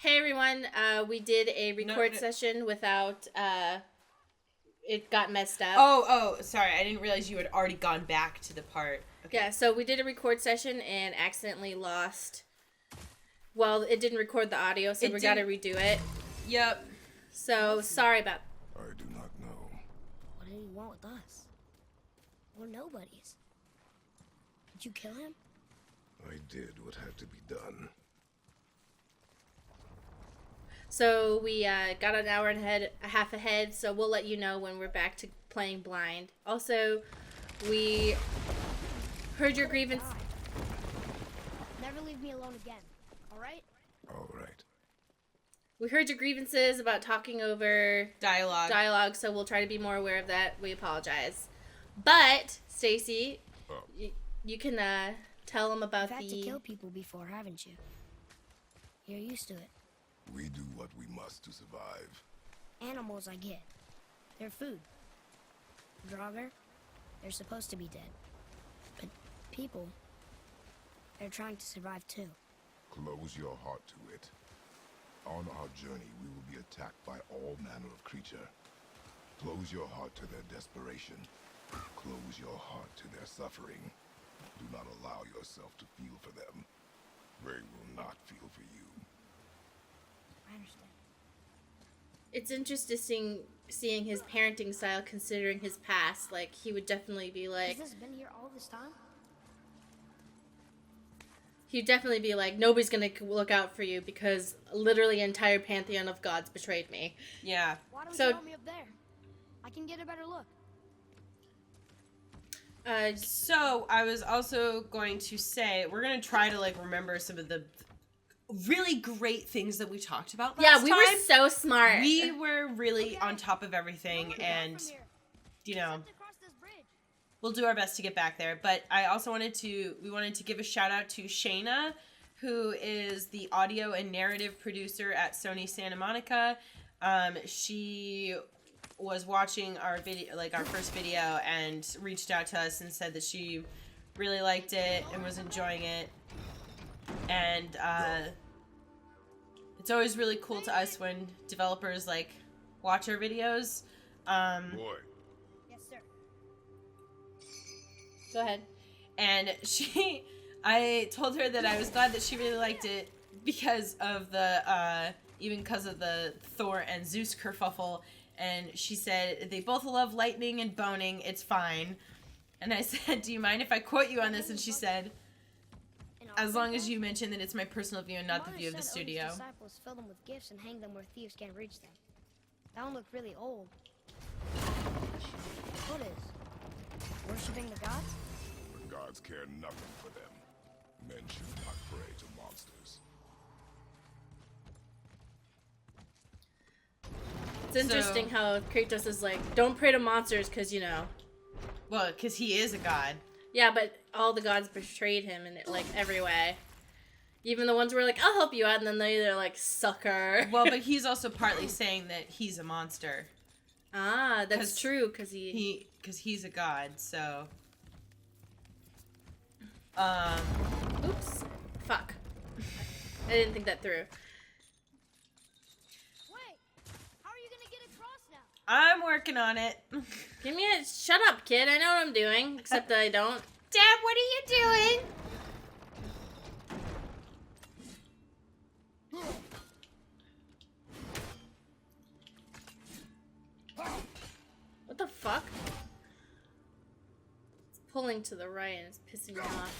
Hey everyone, we did a record session without, it got messed up. Sorry, I didn't realize you had already gone back to the part. Okay. Yeah, so we did a record session and accidentally lost, well, it didn't record the audio, so we gotta redo it. Yep. So, sorry about... I do not know. What did he want with us? We're nobodies. Did you kill him? I did what had to be done. So we got an hour and a half ahead, so we'll let you know when we're back to playing blind. Also, we heard your grievance. Never leave me alone again, alright? All right. We heard your grievances about talking over Dialogue, so we'll try to be more aware of that. We apologize. But, Stacy, you can tell them about You've had to kill people before, haven't you? You're used to it. We do what we must to survive. Animals I get. They're food. Draugr, they're supposed to be dead. But people, they're trying to survive too. Close your heart to it. On our journey, we will be attacked by all manner of creature. Close your heart to their desperation. Close your heart to their suffering. Do not allow yourself to feel for them. They will not feel for you. I understand. It's interesting seeing his parenting style considering his past. Like, he would definitely be like... Has this been here all this time? He'd definitely be like, nobody's gonna look out for you because literally an entire pantheon of gods betrayed me. Yeah. Why don't you help me up there? I can get a better look. So, I was also going to say, we're going to try to, remember some of the really great things that we talked about last time. Yeah, we were so smart. We were really on top of everything, and, we'll do our best to get back there. But I also wanted to give a shout out to Shayna, who is the audio and narrative producer at Sony Santa Monica. She was watching our video, our first video, and reached out to us and said that she really liked it and was enjoying it. And it's always really cool to us when developers watch our videos. Boy. Yes, sir. Go ahead. And I told her that I was glad that she really liked it because of the Thor and Zeus kerfuffle. And she said, they both love lightning and boning. It's fine. And I said, do you mind if I quote you on this? And she said, as long as you mention that it's my personal view and not the view of the studio. Disciples fill them with gifts and hang them where thieves can't reach them. That one looked really old. What is? Worshipping the gods? The gods care nothing for them. Men should not pray to monsters. It's interesting how Kratos is like, don't pray to monsters because, Well, because he is a god. Yeah, but all the gods betrayed him in, every way. Even the ones who were like, I'll help you out, and then they're like, sucker. Well, but he's also partly saying that he's a monster. Ah, that's true, because he's a god, so... Oops. Fuck. I didn't think that through. I'm working on it. Shut up, kid. I know what I'm doing, except that I don't. Dad, what are you doing? What the fuck? It's pulling to the right and it's pissing me off.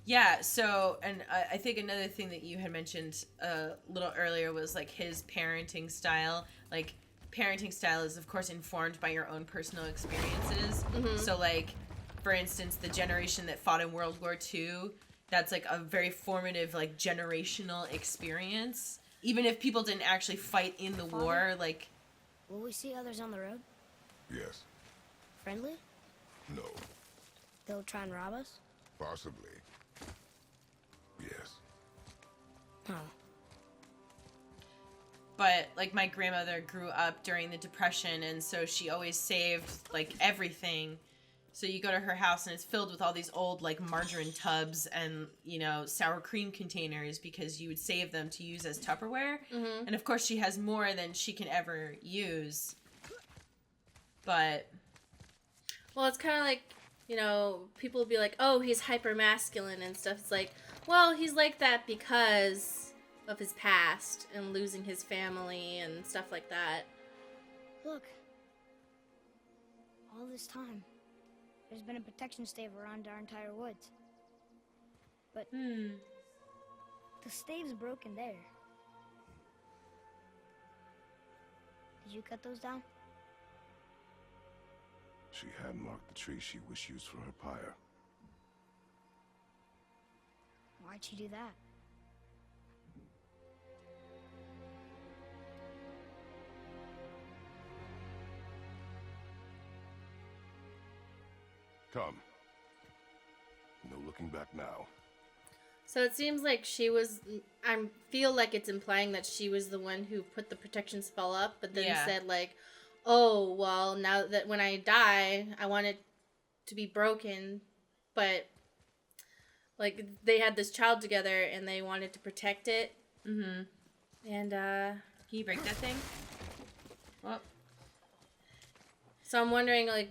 Yeah, so, and I think another thing that you had mentioned a little earlier was, his parenting style. Parenting style is, of course, informed by your own personal experiences. Mm-hmm. So, for instance, the generation that fought in World War II, that's, a very formative, generational experience. Even if people didn't actually fight in the war, Will we see others on the road? Yes. Friendly? No. They'll try and rob us? Possibly. Yes. Oh. But, my grandmother grew up during the Depression, and so she always saved, everything So you go to her house and it's filled with all these old like margarine tubs and, you know, sour cream containers because you would save them to use as Tupperware. Mm-hmm. And of course she has more than she can ever use. But Well, it's kind of like, you know, people will be like, oh, he's hyper masculine and stuff. It's like, well, he's like that because of his past and losing his family and stuff like that. Look. All this time, there's been a protection stave around our entire woods. But the stave's broken there. Did you cut those down? She had marked the tree she wished used for her pyre. Why'd she do that? Come. No looking back now. So it seems like she was. I feel like it's implying that she was the one who put the protection spell up, but then said like, "Oh, well, now that when I die, I want it to be broken," but like they had this child together and they wanted to protect it. Mm-hmm. And Can you break that thing? Well, so I'm wondering, like,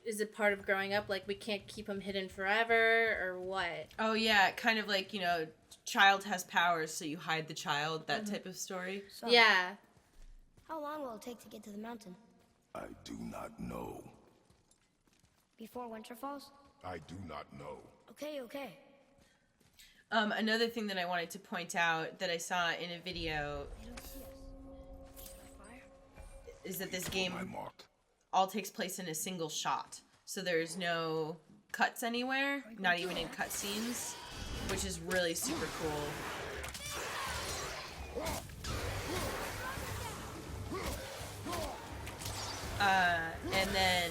is it part of growing up? Like, we can't keep him hidden forever, or what? oh yeah, kind of like, you know, child has powers, so you hide the child, that type of story. So, Yeah. how long will it take to get to the mountain? I do not know. Before winter falls? I do not know. Okay. Another thing that I wanted to point out that I saw in a video They don't see us. Fire? is that this game I marked. all takes place in a single shot. So there's no cuts anywhere, not even in cutscenes, which is really super cool. And then,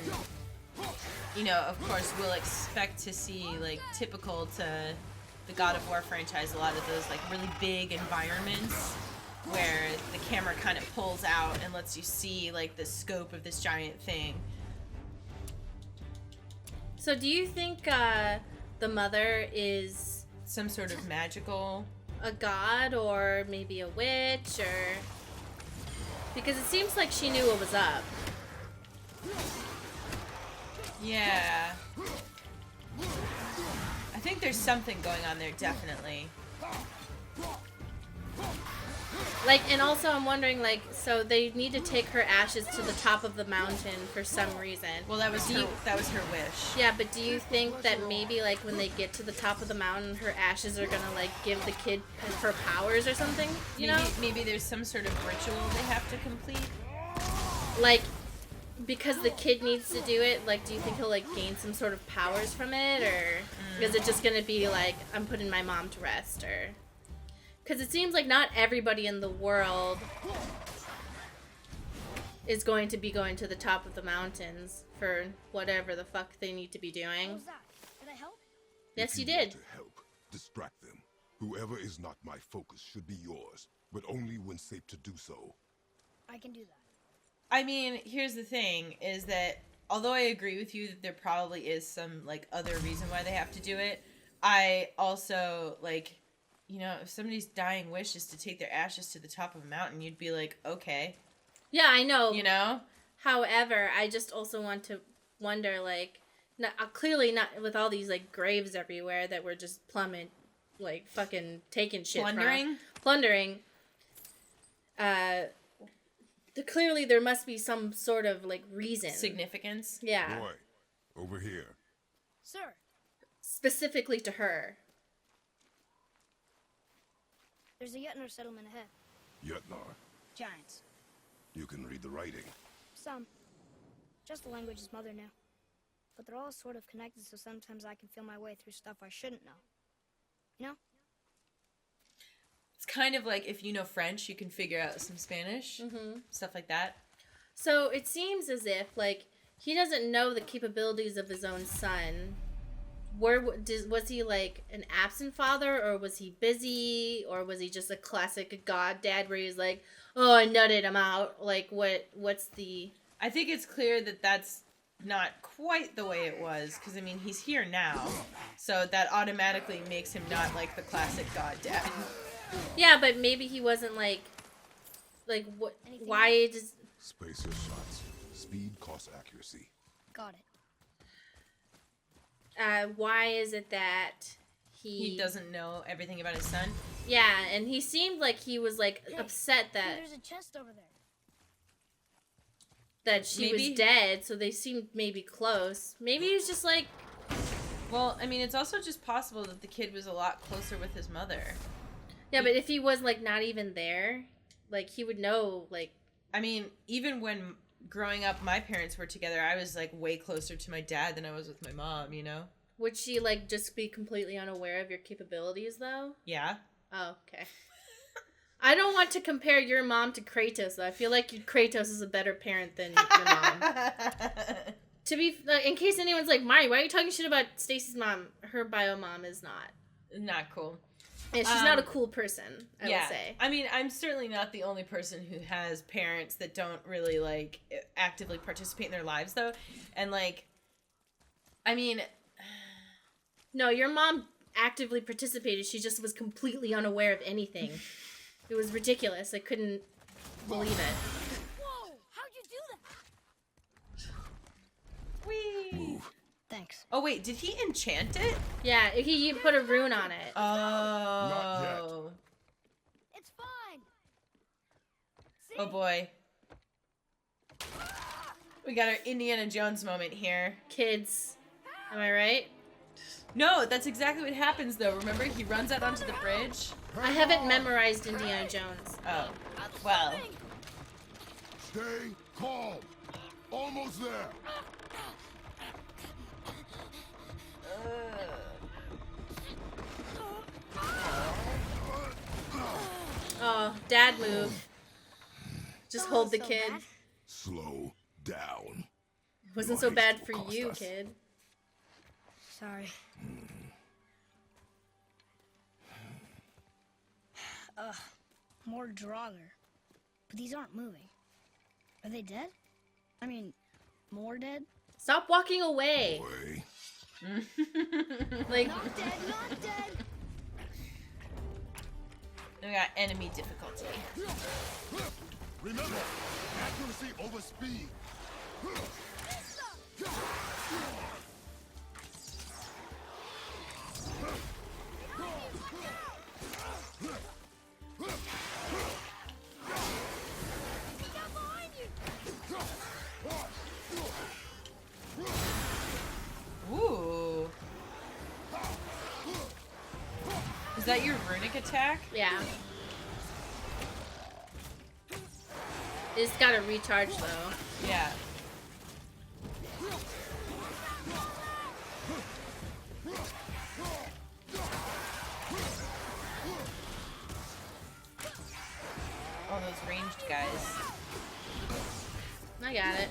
you know, of course, we'll expect to see, like, typical to the God of War franchise, a lot of those, like, really big environments where the camera kind of pulls out and lets you see, like, the scope of this giant thing. So do you think the mother is Some sort of magical... a god or maybe a witch, or... Because it seems like she knew what was up. Yeah. I think there's something going on there, definitely. Like, and also I'm wondering, like, so they need to take her ashes to the top of the mountain for some reason. Well, that was her wish. Yeah, but do you think that maybe, like, when they get to the top of the mountain, her ashes are gonna, like, give the kid her powers or something? You know? Maybe there's some sort of ritual they have to complete. Like, because the kid needs to do it, like, do you think he'll, like, gain some sort of powers from it? Or is it just gonna be, like, I'm putting my mom to rest, or... Because it seems like not everybody in the world is going to be going to the top of the mountains for whatever the fuck they need to be What doing. was that? Did I help? Yes, If you want did. to help, distract them. Whoever is not my focus should be yours, but only when safe to do so. I can do that. I mean, here's the thing, is that although I agree with you that there probably is some, like, other reason why they have to do it, I also, like, you know, if somebody's dying wish is to take their ashes to the top of a mountain, you'd be like, okay, Yeah, I know. you know? However, I just also want to wonder, like, not, clearly not with all these, like, graves everywhere that were just like, fucking taking shit Plundering? from. Plundering. Clearly there must be some sort of, like, reason. Significance. Yeah. Boy, over here. Sir, Specifically to her. there's a Yetner settlement ahead. Yutnar, Giants. you can read the writing. Some. Just the language his mother knew. But they're all sort of connected, so sometimes I can feel my way through stuff I shouldn't know. You know? It's kind of like if you know French, you can figure out some Spanish. Mm-hmm. Stuff like that. So it seems as if, like, he doesn't know the capabilities of his own son. Was he, like, an absent father, or was he busy, or was he just a classic god dad where he's like, oh, I nutted him out? Like, what's the... I think it's clear that that's not quite the way it was, because, I mean, he's here now, so that automatically makes him not, like, the classic god dad. Yeah, but maybe he wasn't, like, what, why does... Space your shots. Speed costs accuracy. Got it. Why is it that He doesn't know everything about his son? Yeah, and he seemed like he was, like, upset that... There's a chest over there. That she was dead, so they seemed maybe close. Maybe he was just, like... Well, I mean, it's also just possible that the kid was a lot closer with his mother. Yeah, but if he was, like, not even there, like, he would know, like... I mean, even when growing up, my parents were together, I was, like, way closer to my dad than I was with my mom, you know? Would she, like, just be completely unaware of your capabilities, though? Yeah. Oh, okay. I don't want to compare your mom to Kratos, though. I feel like Kratos is a better parent than your mom. To be, in case anyone's like, Mari, why are you talking shit about Stacy's mom? Her bio mom is not cool. Yeah, she's not a cool person, I would say. I mean, I'm certainly not the only person who has parents that don't really, like, actively participate in their lives, though. And, like, I mean... No, your mom actively participated. She just was completely unaware of anything. It was ridiculous. I couldn't believe it. Whoa! How'd you do that? Whee! Move. Thanks. Oh, wait, did he enchant it? Yeah, he put a rune on it. Oh. It's fine. See? Oh, boy. We got our Indiana Jones moment here. Kids. Am I right? No, that's exactly what happens, though. Remember, he runs out onto the bridge? I haven't memorized Indiana Jones. Oh. Well. Stay calm. Almost there. Oh, dad move. Just hold the so kid. bad. Slow down. It wasn't Your so bad haste for will cost you, us. kid. Sorry. More Draugr. But these aren't moving. Are they dead? I mean, more dead? Stop walking away. Boy. Like, Not dead, not dead! We got enemy difficulty. Remember, accuracy over speed. Ooh. Is that your runic attack? yeah. It's gotta recharge, though. Yeah. All those ranged guys. I got it.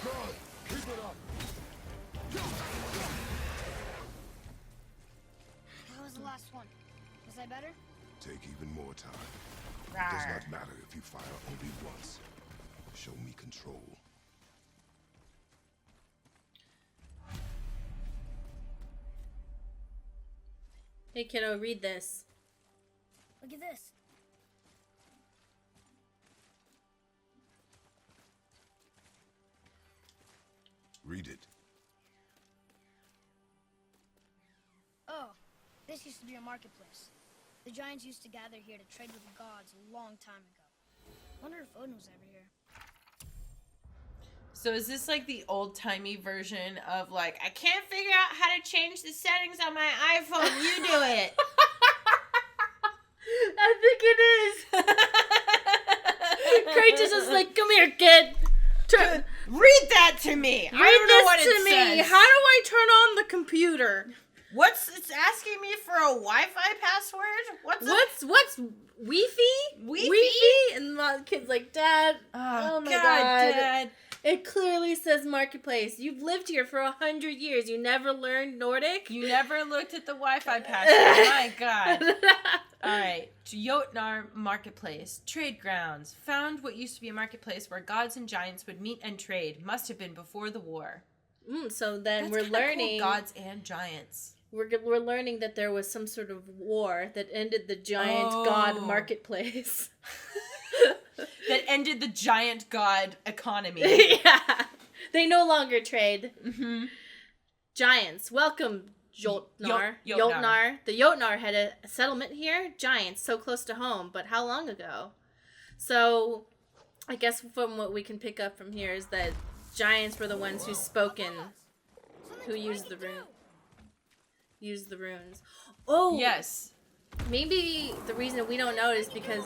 Good. Keep it up. That was the last one. Was I better? Take even more time. It does not matter if you fire only once. Show me control. Hey, kiddo, read this. Look at this. Read it. Oh, this used to be a marketplace. The giants used to gather here to trade with the gods a long time ago. Wonder if Odin was ever here. So is this like the old-timey version of like, I can't figure out how to change the settings on my iPhone, you do it. I think it is. Kratos is like, come here, kid. Read that to me. I don't know what it says. How do I turn on the computer? It's asking me for a Wi-Fi password? What's Wi-Fi? Wi-Fi? And my kid's like, Dad, oh my God, Dad. it clearly says marketplace. You've lived here for 100 years. You never learned Nordic? You never looked at the Wi-Fi password. My God. Alright. Jotnar Marketplace. Trade grounds. Found what used to be a marketplace where gods and giants would meet and trade. Must have been before the war. So then That's we're learning... Cool. Gods and giants. We're learning that there was some sort of war that ended the giant god marketplace. That ended the giant god economy. Yeah. They no longer trade. Mm-hmm. Giants. Welcome, Jotnar. Jotnar. The Jotnar had a settlement here. Giants, so close to home. But how long ago? So, I guess from what we can pick up from here is that giants were the ones who used the runes. Oh! Yes. Maybe the reason we don't know is because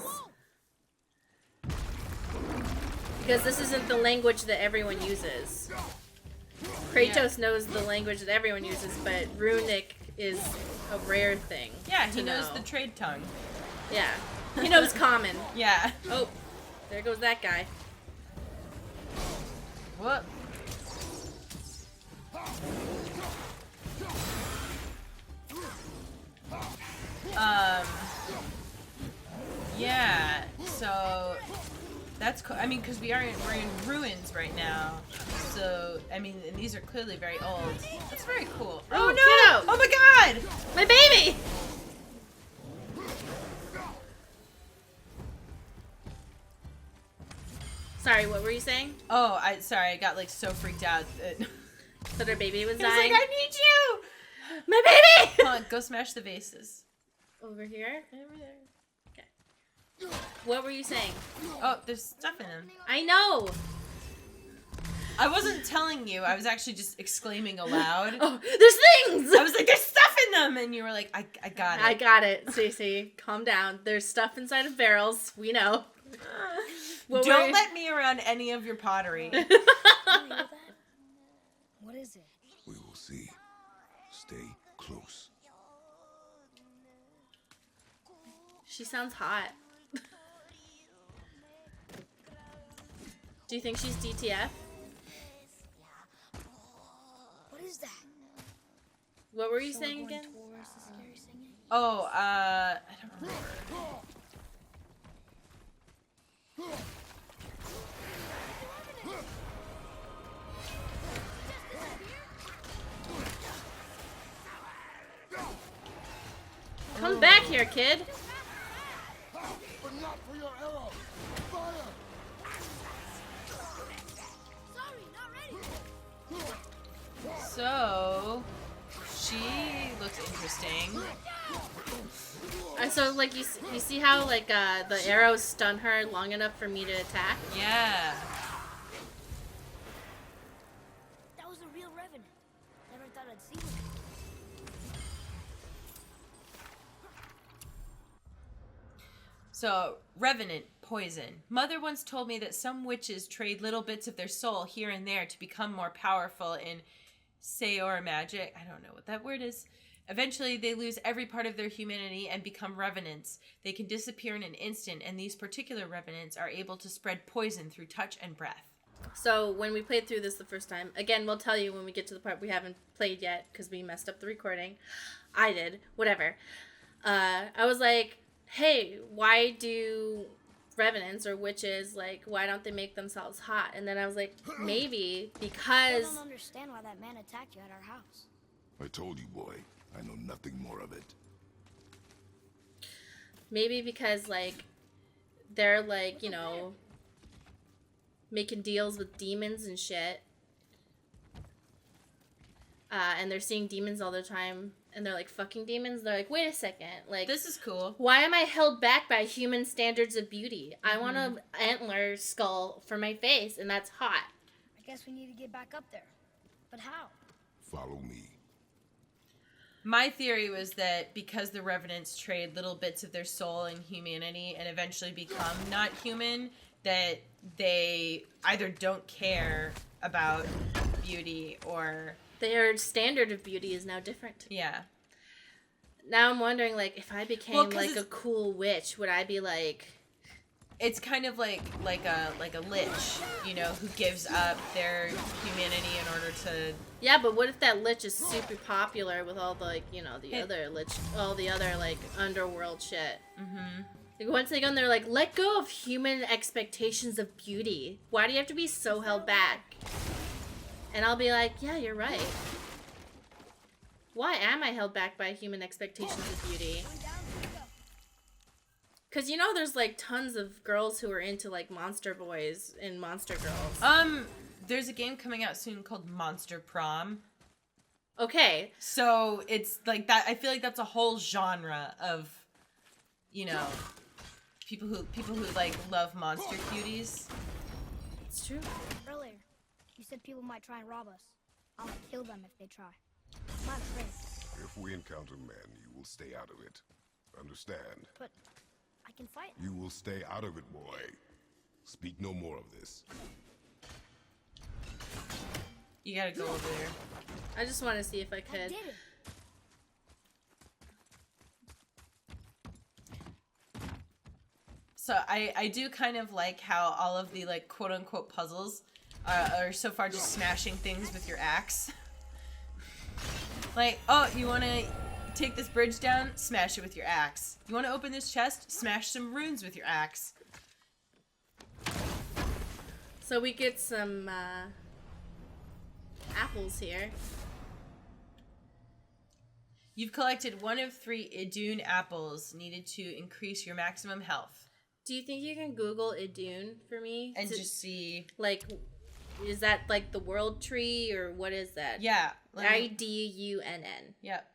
this isn't the language that everyone uses. Kratos knows the language that everyone uses, but runic is a rare thing. Yeah, he knows the trade tongue. Yeah. He knows common. Yeah. Oh, there goes that guy. Whoop. Yeah, so that's cool. I mean, because we're in ruins right now. So, I mean, and these are clearly very old. That's very cool. Oh, no! Kiddo. Oh my god! My baby! Sorry, what were you saying? Oh, sorry, I got like so freaked out that her baby was dying. I was like, I need you! My baby! Come on, go smash the vases. Over here? Over there. Okay. What were you saying? Oh, there's stuff in them. I know! I wasn't telling you. I was actually just exclaiming aloud. Oh, there's things! I was like, there's stuff in them! And you were like, I got it. I got it, Stacey. Calm down. There's stuff inside of barrels. We know. Don't let me around any of your pottery. What is it? We will see. Stay close. She sounds hot. Do you think she's DTF? What is that? What were you saying again? Oh, I don't remember. Come back here, kid. But not for your arrow. Fire! Sorry, not ready. So, she looks interesting. So, like, you see how, like, the arrows stun her long enough for me to attack? Yeah. That was a real revenant. Never thought I'd see one. So, revenant, poison. Mother once told me that some witches trade little bits of their soul here and there to become more powerful in Sayor magic. I don't know what that word is. Eventually, they lose every part of their humanity and become revenants. They can disappear in an instant, and these particular revenants are able to spread poison through touch and breath. So, when we played through this the first time, again, we'll tell you when we get to the part we haven't played yet, because we messed up the recording. I did. Whatever. I was like, hey, why do revenants or witches, like, why don't they make themselves hot? And then I was like, maybe because... I don't understand why that man attacked you at our house. I told you, boy. I know nothing more of it. Maybe because, like, they're, like, you know, making deals with demons and shit. And they're seeing demons all the time. And they're, like, fucking demons. They're like, wait a second. Like, This is cool. why am I held back by human standards of beauty? I want an antler skull for my face, and that's hot. I guess we need to get back up there. But how? Follow me. My theory was that because the revenants trade little bits of their soul and humanity and eventually become not human, that they either don't care about beauty or... Their standard of beauty is now different. Yeah. Now I'm wondering, like, if I became, like, a cool witch, would I be, like, it's kind of like a lich, you know, who gives up their humanity in order to. Yeah, but what if that lich is super popular with all the, like, you know, the other lich, all the other, like, underworld shit? Mm-hmm. Like, once they go in, they're like, let go of human expectations of beauty. Why do you have to be so held back? And I'll be like, yeah, you're right. Why am I held back by human expectations of beauty? Because, you know, there's, like, tons of girls who are into, like, monster boys and monster girls. There's a game coming out soon called Monster Prom. Okay. So, it's, like, that, I feel like that's a whole genre of, you know, people who, like, love monster cuties. It's true. Earlier, you said people might try and rob us. I'll kill them if they try. I'm not afraid. If we encounter men, you will stay out of it. Understand? But I can fight. You will stay out of it, boy. Speak no more of this. You gotta go over there. I just want to see if I I could. did it. So I do kind of like how all of the, like, quote-unquote puzzles are so far just smashing things with your axe. Like, oh, you want to take this bridge down? Smash it with your axe. You want to open this chest? Smash some runes with your axe. So we get some apples here. You've collected 1 of 3 Idun apples needed to increase your maximum health. Do you think you can Google Idun for me? And just see... Like, is that like the world tree or what is that? Yeah. Idunn. Yep.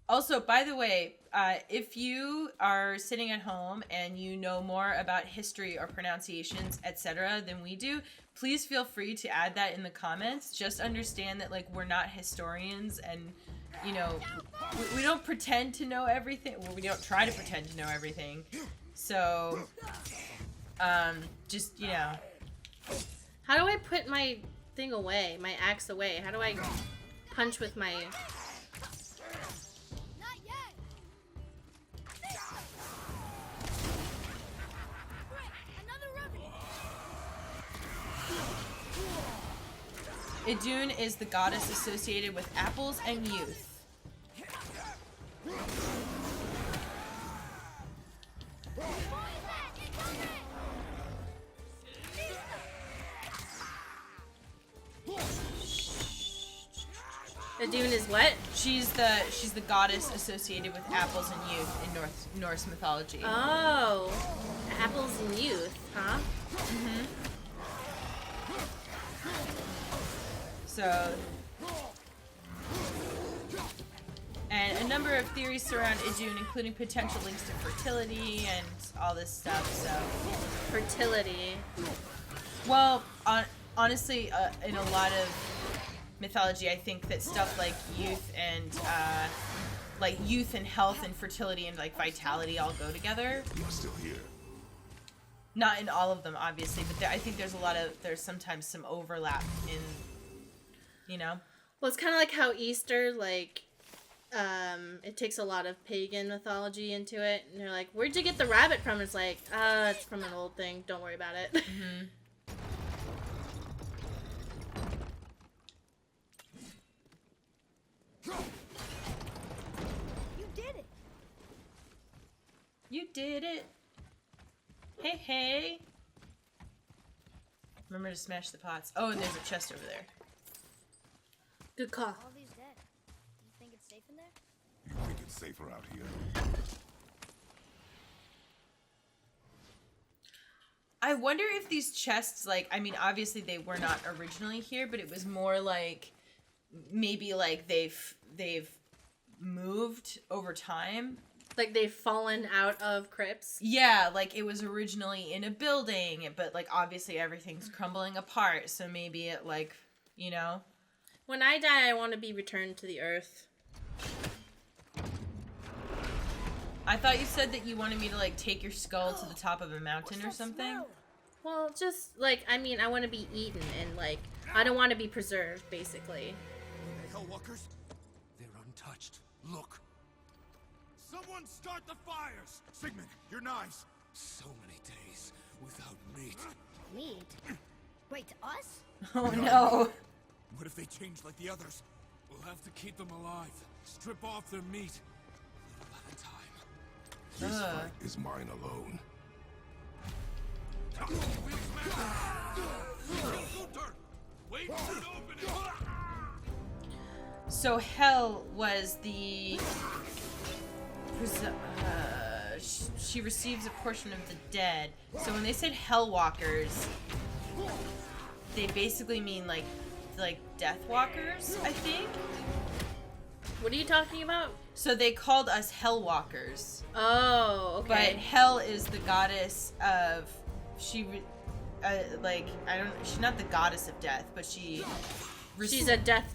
Also, by the way, if you are sitting at home and you know more about history or pronunciations, etc., than we do, please feel free to add that in the comments. Just understand that, like, we're not historians and, you know, we don't pretend to know everything. Well, we don't try to pretend to know everything. So, just, you know. How do I put my thing away? My axe away? How do I punch with my... Not yet. Another revenue. Idun is the goddess associated with apples and youth. Idun is what? She's the goddess associated with apples and youth in Norse mythology. Oh. Apples and youth, huh? Mm-hmm. So, and a number of theories surround Idun, including potential links to fertility and all this stuff. So, Fertility. well, honestly, in a lot of mythology, I think that stuff like youth and health and fertility and, like, vitality all go together. You're still here. Not in all of them, obviously, but I think there's sometimes some overlap in, you know. Well, it's kind of like how Easter, like, it takes a lot of pagan mythology into it, and they're like, "Where'd you get the rabbit from?" It's like, it's from an old thing. Don't worry about it. Mm-hmm. You did it. You did it. Hey, hey. Remember to smash the pots. Oh, and there's a chest over there. Good call. All these dead. Do you think it's safe in there? You think it's safer out here? I wonder if these chests, like, I mean, obviously they were not originally here, but it was more like maybe like they've moved over time. Like they've fallen out of crypts. Yeah, like it was originally in a building, but like obviously everything's crumbling apart, so maybe it, like, you know. When I die, I want to be returned to the earth. I thought you said that you wanted me to, like, take your skull to the top of a mountain or something. Smell? Well, just like, I mean, I want to be eaten and, like, I don't want to be preserved, basically. The Hellwalkers? They're untouched. Look. Someone start the fires! Sigmund, your knives! So many days without meat. Meat? Wait, us? Oh no. What if they change like the others? We'll have to keep them alive. Strip off their meat. Little at a time. This fight is mine alone. Wait for an opening! So Hel was the... she receives a portion of the dead. So when they said Hellwalkers, they basically mean like Deathwalkers, I think. What are you talking about? So they called us Hellwalkers. Oh, okay. But Hel is the goddess of... she's not the goddess of death, but she's death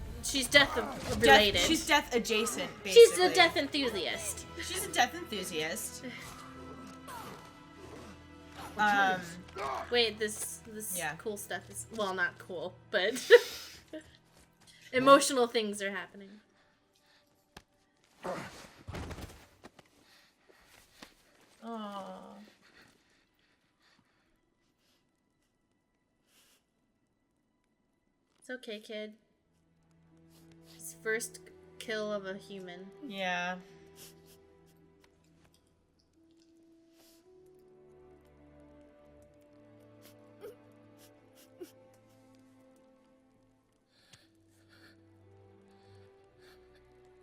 related. She's death adjacent, basically. She's a death enthusiast. She's a death enthusiast. Wait, this Yeah. cool stuff is, well, not cool, but emotional things are happening. Aww. It's okay, kid. His first kill of a human. Yeah.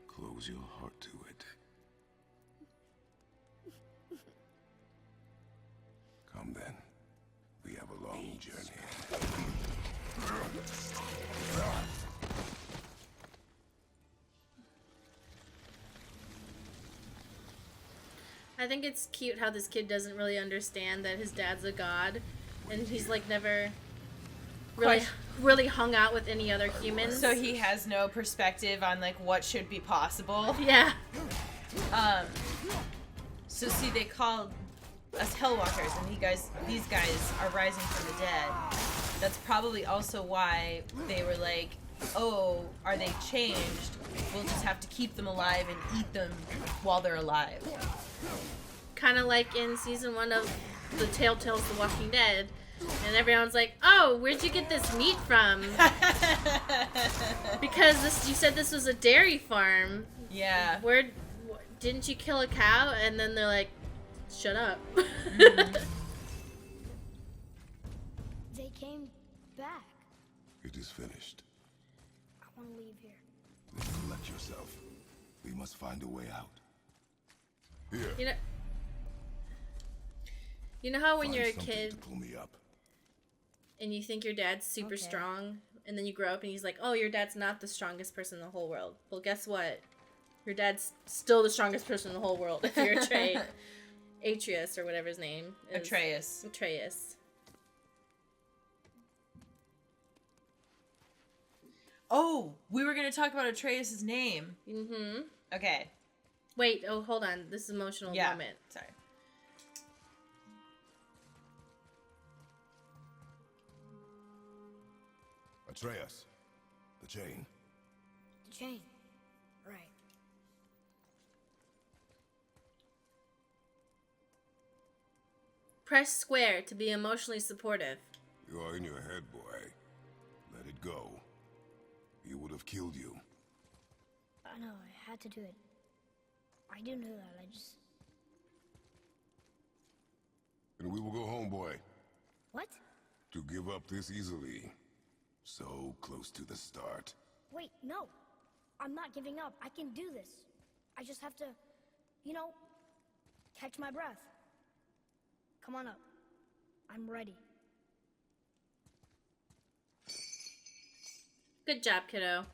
Close your heart to it. Come then. We have a long journey. I think it's cute how this kid doesn't really understand that his dad's a god, and he's like never really hung out with any other humans. So he has no perspective on like what should be possible. Yeah. So see, they called us Hellwalkers, and these guys are rising from the dead. That's probably also why they were like, oh, are they changed? We'll just have to keep them alive and eat them while they're alive. Kind of like in season 1 of the Telltale's The Walking Dead, and everyone's like, "Oh, where'd you get this meat from?" Because you said this was a dairy farm. Yeah. Didn't you kill a cow? And then they're like, "Shut up." Mm-hmm. They came back. It is finished. I want to leave here. Then collect yourself. We must find a way out. Here. You know how when Find you're a something kid to pull me up. and you think your dad's super Okay. strong, and then you grow up and he's like, "Oh, your dad's not the strongest person in the whole world." Well, guess what? Your dad's still the strongest person in the whole world if you're Atreus or whatever his name is. Atreus. Oh, we were gonna talk about Atreus' name. Mm-hmm. Okay. Wait, hold on. This is an emotional Yeah. moment. Sorry. Atreus. The chain. The chain. Right. Press square to be emotionally supportive. You are in your head, boy. Let it go. He would have killed you. I know, I had to do it. I do know that, I just... And we will go home, boy. What? To give up this easily. So close to the start. Wait, no. I'm not giving up. I can do this. I just have to, catch my breath. Come on up. I'm ready. Good job, kiddo.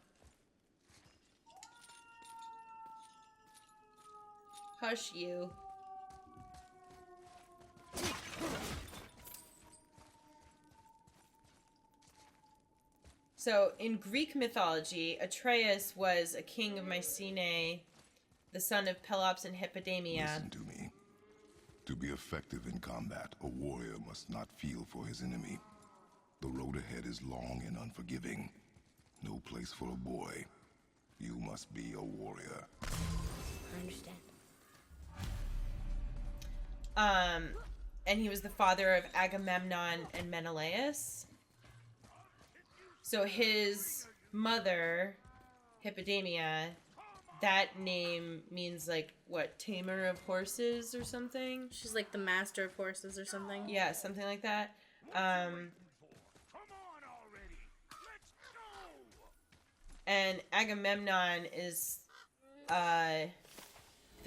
Hush you. So, in Greek mythology, Atreus was a king of Mycenae, the son of Pelops and Hippodamia. Listen to me. To be effective in combat, a warrior must not feel for his enemy. The road ahead is long and unforgiving. No place for a boy. You must be a warrior. I understand. And he was the father of Agamemnon and Menelaus. So his mother, Hippodamia, that name means like what, tamer of horses or something? She's like the master of horses or something. Yeah, something like that. And Agamemnon is the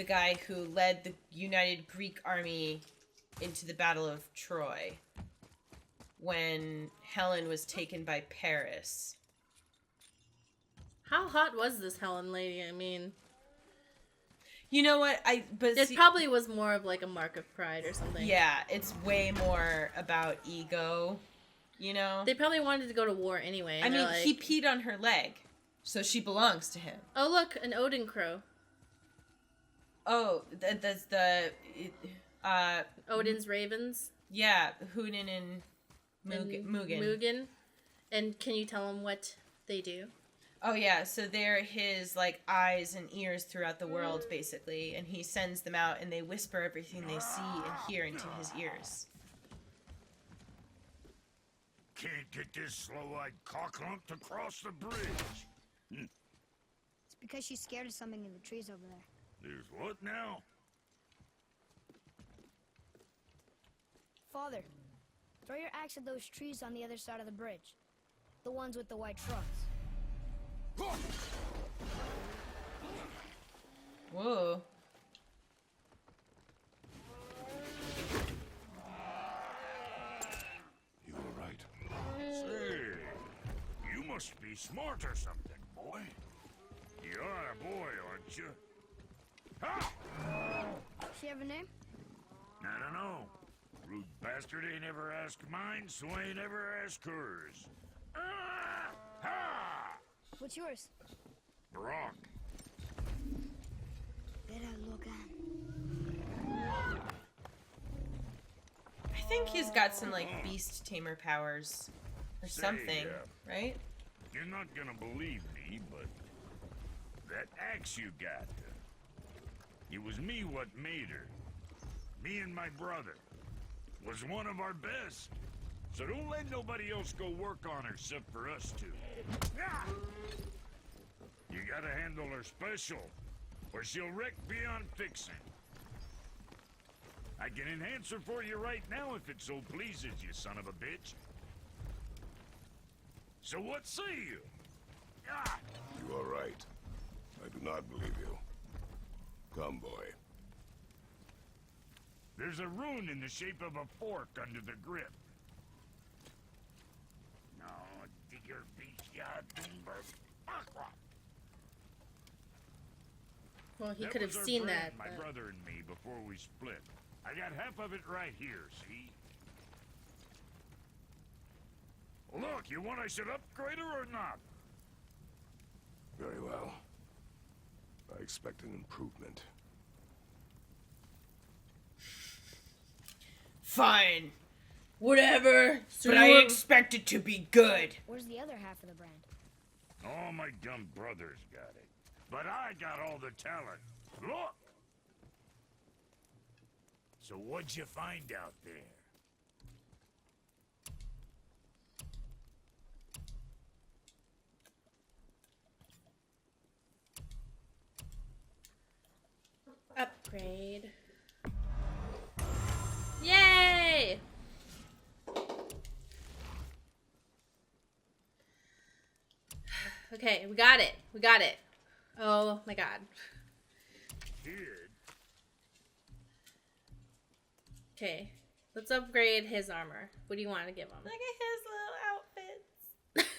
guy who led the united Greek army into the Battle of Troy when Helen was taken by Paris. How hot was this Helen lady? I mean, you know what? It probably was more of like a mark of pride or something. Yeah, it's way more about ego, you know? They probably wanted to go to war anyway. I mean, he peed on her leg, so she belongs to him. Oh, look, an Odin crow. Oh, that's the... Odin's ravens. Yeah, Húnin and Mugen. Mugen. And can you tell them what they do? Oh, yeah, so they're his, like, eyes and ears throughout the world, basically, and he sends them out, and they whisper everything they see and hear into his ears. Can't get this slow-eyed cocklump to cross the bridge. It's because she's scared of something in the trees over there. There's what now? Father, throw your axe at those trees on the other side of the bridge. The ones with the white trunks. Whoa. You were right. Say, you must be smart or something, boy. You are a boy, aren't you? Ha! She have a name? I don't know. Rude bastard ain't ever asked mine, so I ain't ever asked hers. Ah! Ha! What's yours? Brock. I think he's got some, like, beast tamer powers or something, right? You're not gonna believe me, but that axe you got, it was me what made her. Me and my brother. Was one of our best. So don't let nobody else go work on her except for us two. Ah! You gotta handle her special, or she'll wreck beyond fixing. I can enhance her for you right now if it so pleases you, son of a bitch. So what say you? Ah! You are right. I do not believe you. Come, boy. There's a rune in the shape of a fork under the grip. No, digger beast, ya timber. Well, he That could have was our seen friend, that. My but- brother and me before we split. I got half of it right here, see? Look, you want I should upgrade her or not? Very well. I expect an improvement. Fine. Whatever. So but you I were- expect it to be good. Where's the other half of the brand? All my dumb brothers got it. But I got all the talent. Look! So what'd you find out there? Upgrade. Yay! Okay, we got it. We got it. Oh my god. Kid, Okay, let's upgrade his armor. What do you want to give him? Look at his little outfits.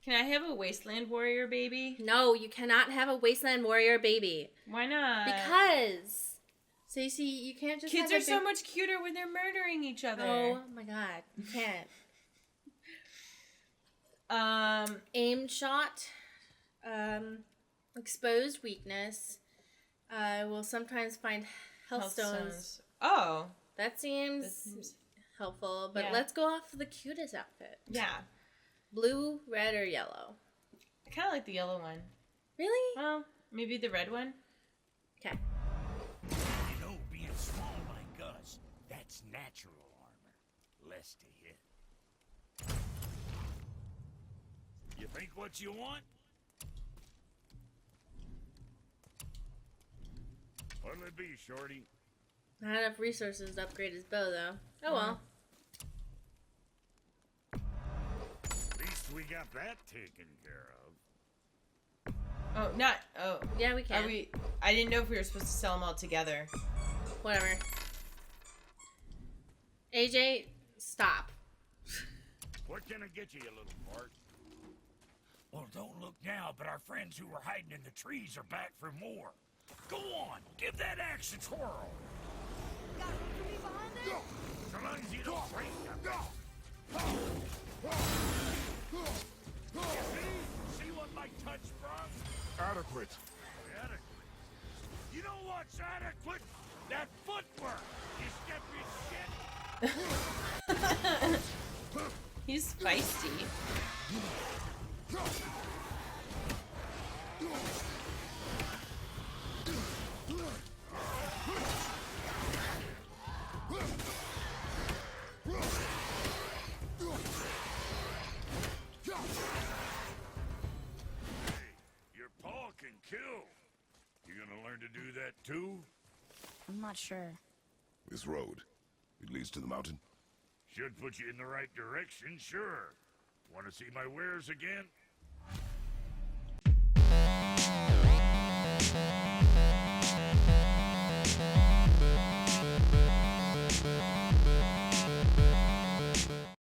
Can I have a wasteland warrior baby? No, you cannot have a wasteland warrior baby. Why not? Because, Stacey, you can't just kids have are so much cuter when they're murdering each other. Oh my god, you can't. Aim shot, exposed weakness. Will sometimes find health stones. Oh, That seems helpful, but Yeah. let's go off the cutest outfit. yeah. Blue, red, or yellow? I kind of like the yellow one. Really? Well, maybe the red one. Okay. It's natural armor, less to hit. You think what you want? What'll it be, Shorty? Not enough resources to upgrade his bow, though. Oh well. At least we got that taken care of. Oh, not. Oh. Yeah, we can. Are we? I didn't know if we were supposed to sell them all together. Whatever. AJ, stop. What can I get you, you little fart? Well, don't look now, but our friends who were hiding in the trees are back for more. Go on, give that axe a twirl. Got room for me behind there? So long as you don't break them. See what my touch brought? Adequate. Adequate. You know what's adequate? That footwork. You step your shit. He's feisty. Your paw can kill. You gonna learn to do that too? I'm not sure. This road, it leads to the mountain. Should put you in the right direction, sure. Want to see my wares again?